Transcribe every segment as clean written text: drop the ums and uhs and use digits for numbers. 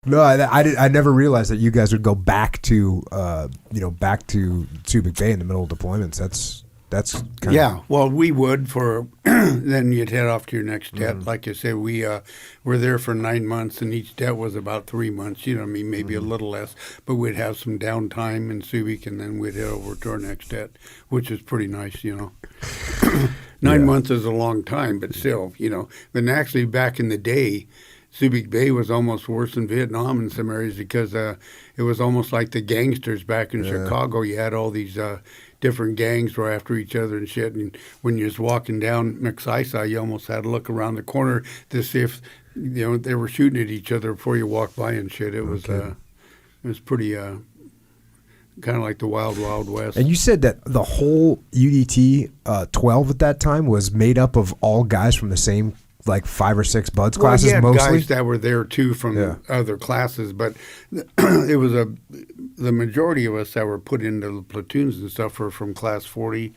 No, I never realized that you guys would go back to back to Subic Bay in the middle of deployments. That's kind yeah. Well, we would for then you'd head off to your next det. Like I said, we were there for 9 months, and each det was about 3 months. You know what I mean? Maybe a little less, but we'd have some downtime in Subic, and then we'd head over to our next det, which is pretty nice. 9 months is a long time, but still, But actually, back in the day, Subic Bay was almost worse than Vietnam in some areas because it was almost like the gangsters back in Chicago. You had all these different gangs were after each other and shit. And when you was walking down McSisa, you almost had to look around the corner to see if they were shooting at each other before you walked by and shit. It was pretty kind of like the Wild Wild West. And you said that the whole UDT 12 at that time was made up of all guys from the same, like 5 or 6 buds classes, you had mostly? Guys that were there too from other classes, but it was the majority of us that were put into the platoons and stuff were from class 40,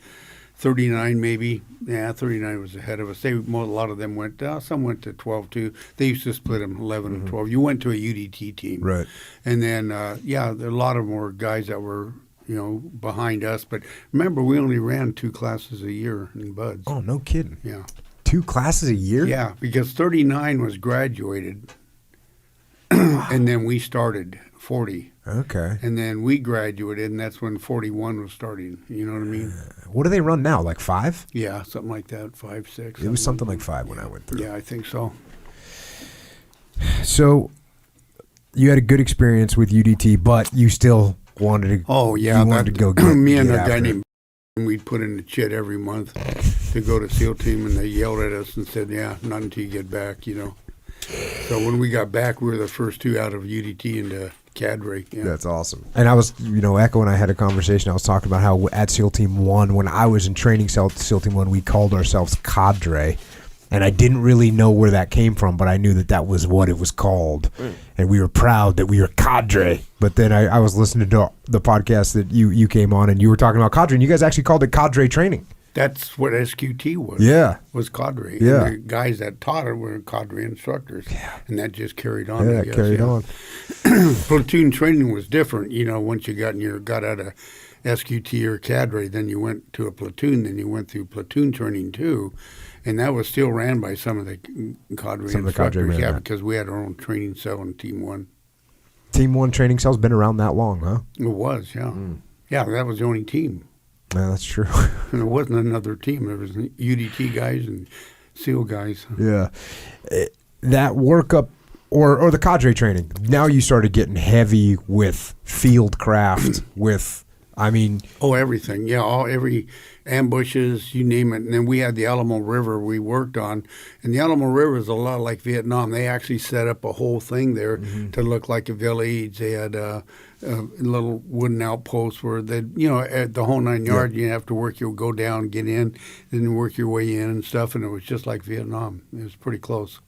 39 maybe. Yeah, 39 was ahead of us. A lot of them went. Some went to 12 too. They used to split them 11 and 12. You went to a UDT team, right? And then a lot of them were guys that were behind us. But remember, we only ran 2 classes a year in buds. Oh, no kidding. Yeah. 2 classes a year? Yeah, because 39 was graduated, and then we started 40. Okay. And then we graduated, and that's when 41 was starting. You know what I mean? What do they run now, like 5? Yeah, something like that, 5, 6. It was something like 5 when I went through. Yeah, I think so. So you had a good experience with UDT, but you still wanted to. Oh yeah, you wanted to go. Me and a guy named. We'd put in the chit every month to go to SEAL team, and they yelled at us and said, "Yeah, not until you get back." So when we got back, we were the first 2 out of UDT into cadre. Yeah. That's awesome. And I was, Echo and I had a conversation. I was talking about how at SEAL Team 1, when I was in training SEAL Team 1, we called ourselves cadre. And I didn't really know where that came from, but I knew that was what it was called. And we were proud that we were cadre. But then I was listening to the podcast that you came on, and you were talking about cadre, and you guys actually called it cadre training. That's what SQT was. Yeah. Was cadre. Yeah. And the guys that taught it were cadre instructors. Yeah. And that just carried on. Yeah, it carried on. Platoon training was different. Once you got out of SQT or cadre, then you went to a platoon, then you went through platoon training too. And that was still ran by some of the cadre instructors. Yeah, because we had our own training cell in Team 1. Team 1 training cell's been around that long, huh? It was, yeah. Yeah, that was the only team. Yeah, that's true. And there wasn't another team. There was UDT guys and SEAL guys. Yeah. That workup or the cadre training, now you started getting heavy with field craft, with, everything. Yeah, every ambushes, you name it. And then we had the Alamo River we worked on. And the Alamo River is a lot like Vietnam. They actually set up a whole thing there to look like a village. They had a little wooden outpost where at the whole 9 yards, you have to you'll go down, get in, then you work your way in and stuff. And it was just like Vietnam. It was pretty close.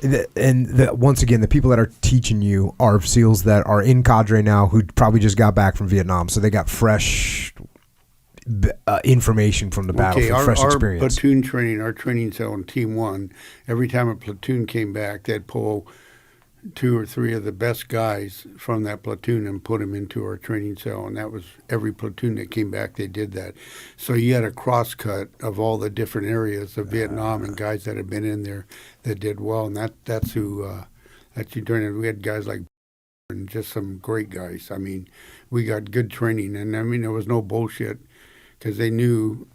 And once again, the people that are teaching you are SEALs that are in cadre now who probably just got back from Vietnam. So they got fresh information from the battlefield, fresh experience. Our platoon training, our training cell in Team 1, every time a platoon came back, they'd pull 2 or 3 of the best guys from that platoon and put them into our training cell. And that was every platoon that came back, they did that. So you had a cross-cut of all the different areas of Vietnam and guys that had been in there that did well. And that's who trained. We had guys like and just some great guys. We got good training. And, there was no bullshit. Because they knew,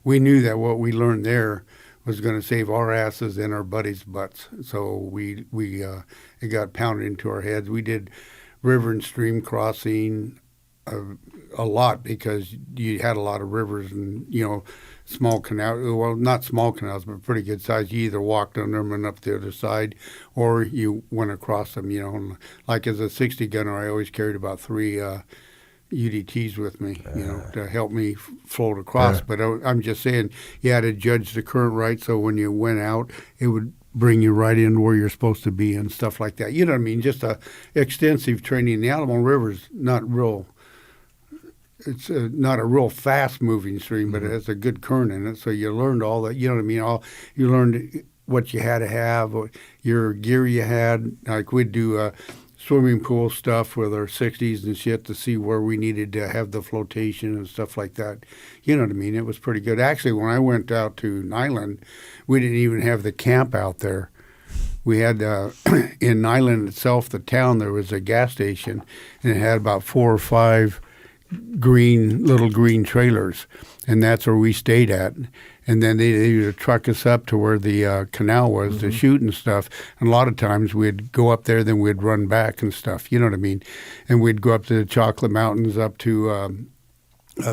we knew that what we learned there was going to save our asses and our buddies' butts. So it got pounded into our heads. We did river and stream crossing a lot because you had a lot of rivers and, small canals. Well, not small canals, but pretty good size. You either walked under them and up the other side, or you went across them, Like as a 60 gunner, I always carried about 3 UDTs with me, to help me float across. Yeah. But I'm just saying, you had to judge the current right, so when you went out, it would bring you right in where you're supposed to be and stuff like that. You know what I mean? Just a extensive training. The Alamo River's not real. It's not a real fast-moving stream, but it has a good current in it. So you learned all that. You know what I mean? You learned what you had to have, or your gear you had. Like we'd do swimming pool stuff with our 60s and shit to see where we needed to have the flotation and stuff like that. You know what I mean? It was pretty good. Actually, when I went out to Nyland, we didn't even have the camp out there. We had, in Nyland itself, the town, there was a gas station, and it had about 4 or 5 little green trailers, and that's where we stayed at. And then they would truck us up to where the canal was to shoot and stuff. And a lot of times we'd go up there, then we'd run back and stuff. You know what I mean? And we'd go up to the Chocolate Mountains, up to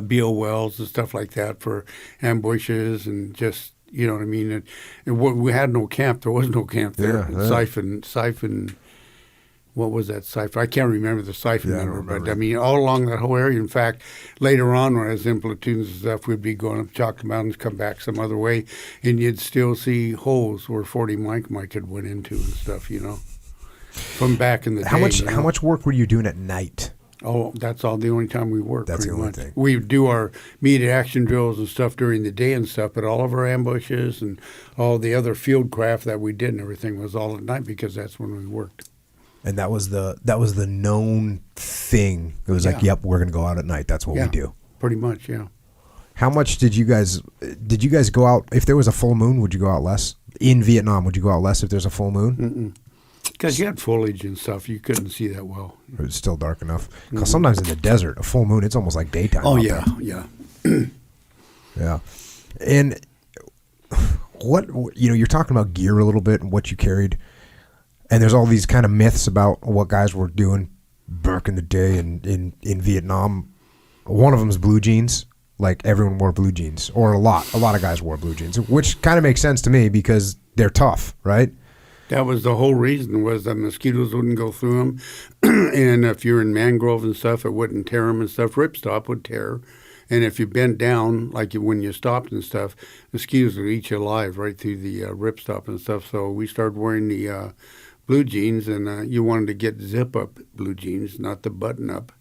Beale Wells and stuff like that for ambushes and just, you know what I mean? And we had no camp. There was no camp there. Siphon. What was that siphon? I can't remember the siphon number, but I mean, all along that whole area. In fact, later on when I was in platoons and stuff, we'd be going up Chocolate Mountains, come back some other way, and you'd still see holes where 40 Mike had went into and stuff, you know, from back in the day. How much work were you doing at night? Oh, that's all the only time we worked. That's the only thing. We do our immediate action drills and stuff during the day and stuff, but all of our ambushes and all the other field craft that we did and everything was all at night because that's when we worked. And that was the known thing. It was like, yep, we're gonna go out at night. That's what we do. Pretty much, yeah. How much did you guys go out? If there was a full moon, would you go out less? In Vietnam, would you go out less if there's a full moon? Because you had foliage and stuff, you couldn't see that well. It was still dark enough. Because sometimes in the desert, a full moon, it's almost like daytime. Oh yeah, yeah. Yeah. And what you're talking about gear a little bit and what you carried. And there's all these kind of myths about what guys were doing back in the day in Vietnam. One of them is blue jeans. Like everyone wore blue jeans, or a lot of guys wore blue jeans, which kind of makes sense to me because they're tough, right? That was the whole reason, was that mosquitoes wouldn't go through them. And if you're in mangrove and stuff, it wouldn't tear them and stuff. Ripstop would tear. And if you bent down, like when you stopped and stuff, mosquitoes would eat you alive right through the ripstop and stuff. So we started wearing the blue jeans, and you wanted to get zip-up blue jeans, not the button-up,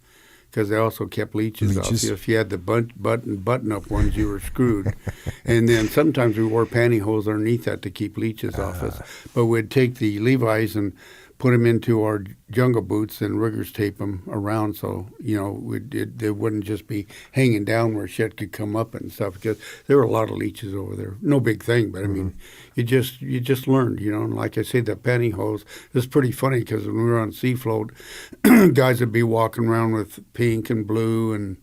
because they also kept leeches off you. If you had the button-up ones, you were screwed. And then sometimes we wore pantyhose underneath that to keep leeches off us. But we'd take the Levi's and put them into our jungle boots and riggers tape them around so, you know, they wouldn't just be hanging down where shit could come up and stuff, because there were a lot of leeches over there. No big thing, but I mean, you just learned, you know. And like I say, the pantyhose is pretty funny because when we were on sea float, guys would be walking around with pink and blue and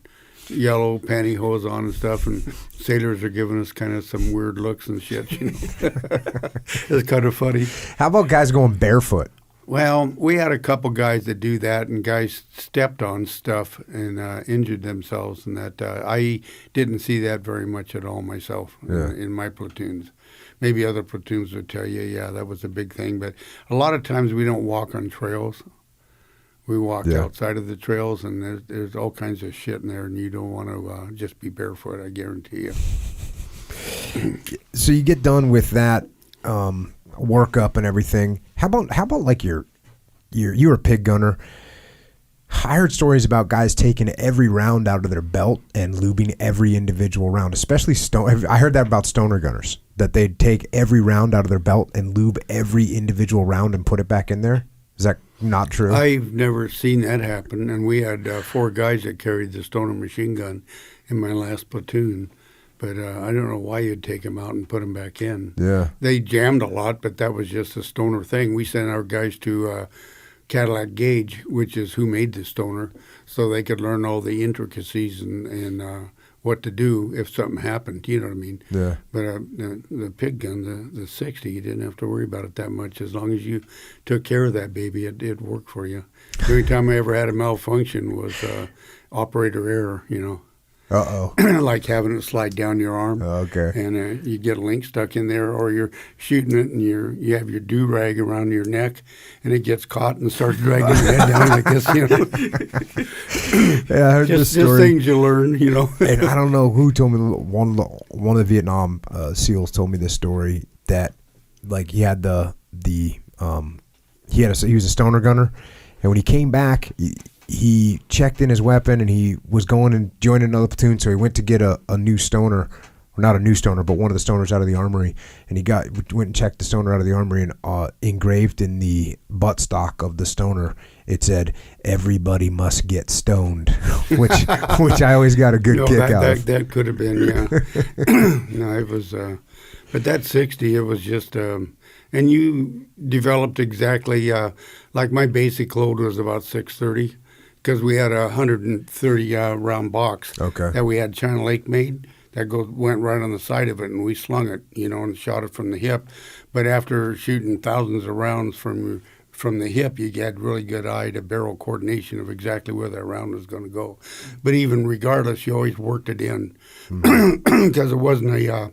yellow pantyhose on and stuff, and sailors are giving us kind of some weird looks and shit, you know. It's kind of funny. How about guys going barefoot? Well, we had a couple guys that do that, and guys stepped on stuff and injured themselves, and that I didn't see that very much at all myself in my platoons. Maybe other platoons would tell you, yeah, that was a big thing, but a lot of times we don't walk on trails. We walk outside of the trails, and there's all kinds of shit in there, and you don't want to just be barefoot, I guarantee you. So you get done with that workup and everything. How about like you were a pig gunner. I heard stories about guys taking every round out of their belt and lubing every individual round, especially I heard that about stoner gunners, that they'd take every round out of their belt and lube every individual round and put it back in there. Is that not true? I've never seen that happen, and we had 4 guys that carried the stoner machine gun in my last platoon. But I don't know why you'd take them out and put them back in. Yeah. They jammed a lot, but that was just a stoner thing. We sent our guys to Cadillac Gauge, which is who made the stoner, so they could learn all the intricacies and what to do if something happened. You know what I mean? Yeah. But the pig gun, the 60, you didn't have to worry about it that much. As long as you took care of that baby, it worked for you. The only time I ever had a malfunction was operator error, you know. Uh-oh. Like having it slide down your arm. Okay. And you get a link stuck in there, or you're shooting it and you have your do-rag around your neck, and it gets caught and starts dragging your head down like this, you know. Yeah, I heard this story. Just things you learn, you know. And I don't know who told me, one of the Vietnam SEALs told me this story, that like he had he was a stoner gunner, and when he came back, he checked in his weapon, and he was going and joining another platoon, so he went to get a new stoner not a new stoner, but one of the stoners out of the armory, and he went and checked the stoner out of the armory, and engraved in the buttstock of the stoner, it said, "Everybody must get stoned," which I always got a good kick out of. That could have been, yeah. No, it was, but that 60, it was just, and you developed exactly, like my basic load was about 630, because we had a 130 round box that we had China Lake made. That went right on the side of it, and we slung it, and shot it from the hip. But after shooting thousands of rounds from the hip, you had really good eye to barrel coordination of exactly where that round was going to go. But even regardless, you always worked it in, because it wasn't a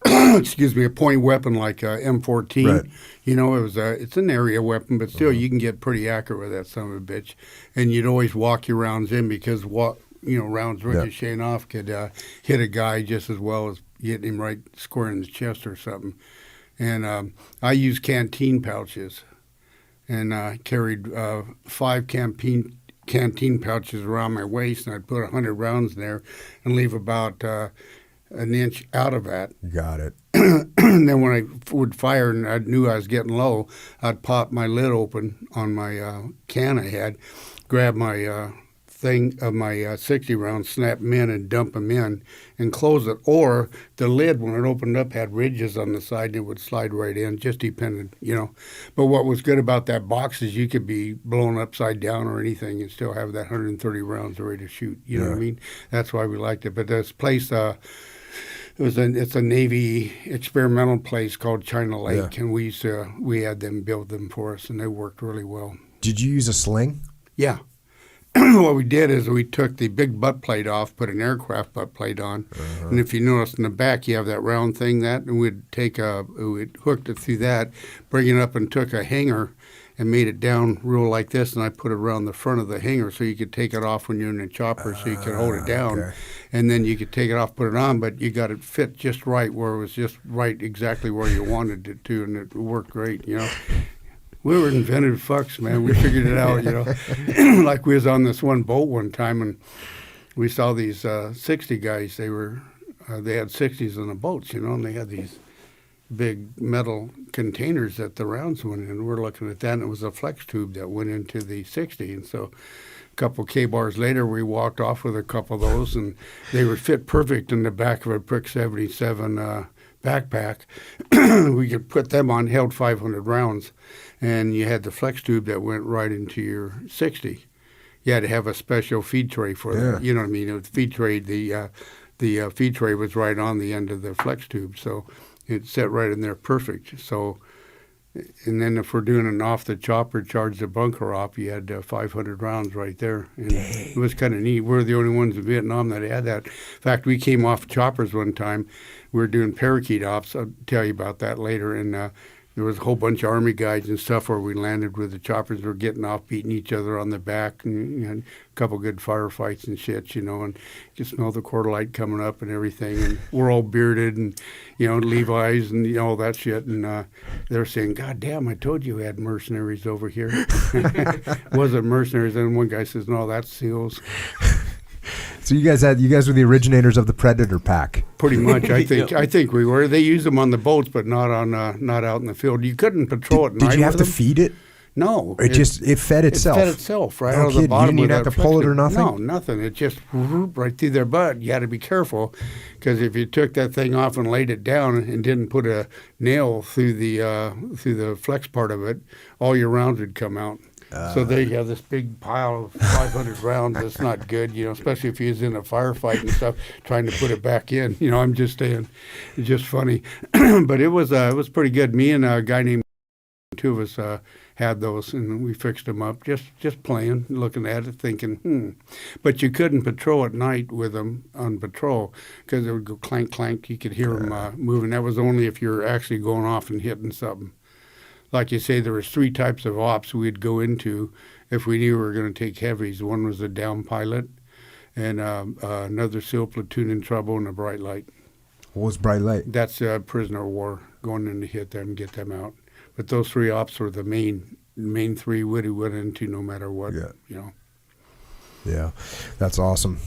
a point weapon like M14. Right. It was it's an area weapon, but still you can get pretty accurate with that son of a bitch. And you'd always walk your rounds in, because rounds ricocheting off could hit a guy just as well as hitting him right square in the chest or something. And I used canteen pouches, and I carried 5 canteen pouches around my waist, and I'd put 100 rounds in there and leave about an inch out of that. Got it. And then when I would fire and I knew I was getting low, I'd pop my lid open on my can I had, grab my thing of my 60 rounds, snap them in and dump them in and close it. Or the lid, when it opened up, had ridges on the side and it would slide right in, just depended, But what was good about that box is you could be blown upside down or anything and still have that 130 rounds ready to shoot. You know what I mean? That's why we liked it. But this place, it's a Navy experimental place called China Lake, and we had them build them for us, and they worked really well. Did you use a sling? Yeah. What we did is we took the big butt plate off, put an aircraft butt plate on, and if you notice in the back, you have that round thing and we'd hooked it through that, bring it up and took a hanger and made it down real like this, and I put it around the front of the hanger so you could take it off when you're in the chopper, so you could hold it down, and then you could take it off, put it on, but you got it fit just right where it was just right exactly where you wanted it to, and it worked great, We were inventive fucks, man. We figured it out, Like we was on this one boat one time, and we saw these 60 guys. They had 60s on the boats, and they had these big metal containers that the rounds went in. We're looking at that, and it was a flex tube that went into the 60. And so a couple K-bars later, we walked off with a couple of those, and they would fit perfect in the back of a Prick 77 backpack. We could put them on, held 500 rounds. And you had the flex tube that went right into your 60. You had to have a special feed tray for that. You know what I mean? The feed tray, the feed tray was right on the end of the flex tube, so it set right in there perfect. So, and then if we're doing an off the chopper, charge the bunker op, you had 500 rounds right there. And it was kind of neat. We're the only ones in Vietnam that had that. In fact, we came off choppers one time. We were doing parakeet ops. I'll tell you about that later. And there was a whole bunch of Army guys and stuff where we landed with the choppers. Were getting off, beating each other on the back, and had a couple good firefights and shit, and you could smell the quarter light coming up and everything. And we're all bearded and, Levi's and all that shit. And they're saying, "God damn, I told you we had mercenaries over here." Wasn't mercenaries. And one guy says, "No, that's SEALs." So you guys were the originators of the Predator pack. Pretty much, I think. I think we were. They used them on the boats, but not out in the field. You couldn't patrol at night. Did you have to feed it? No. It fed itself. It fed itself right no out of the bottom. You didn't have to pull it or nothing? No, nothing. It just right through their butt. You had to be careful, because if you took that thing off and laid it down and didn't put a nail through the flex part of it, all your rounds would come out. So there you have this big pile of 500 rounds. That's not good, especially if he was in a firefight and stuff, trying to put it back in. I'm just saying, it's just funny. But it was pretty good. Me and a guy named, two of us had those, and we fixed them up, just playing, looking at it, thinking, But you couldn't patrol at night with them on patrol, because it would go clank, clank. You could hear them moving. That was only if you're actually going off and hitting something. Like you say, there was 3 types of ops we'd go into if we knew we were going to take heavies. One was a down pilot, and another SEAL platoon in trouble, and a bright light. What was bright light? That's prisoner of war, going in to hit them and get them out. But those 3 ops were the main 3 we went into no matter what. Yeah, that's awesome.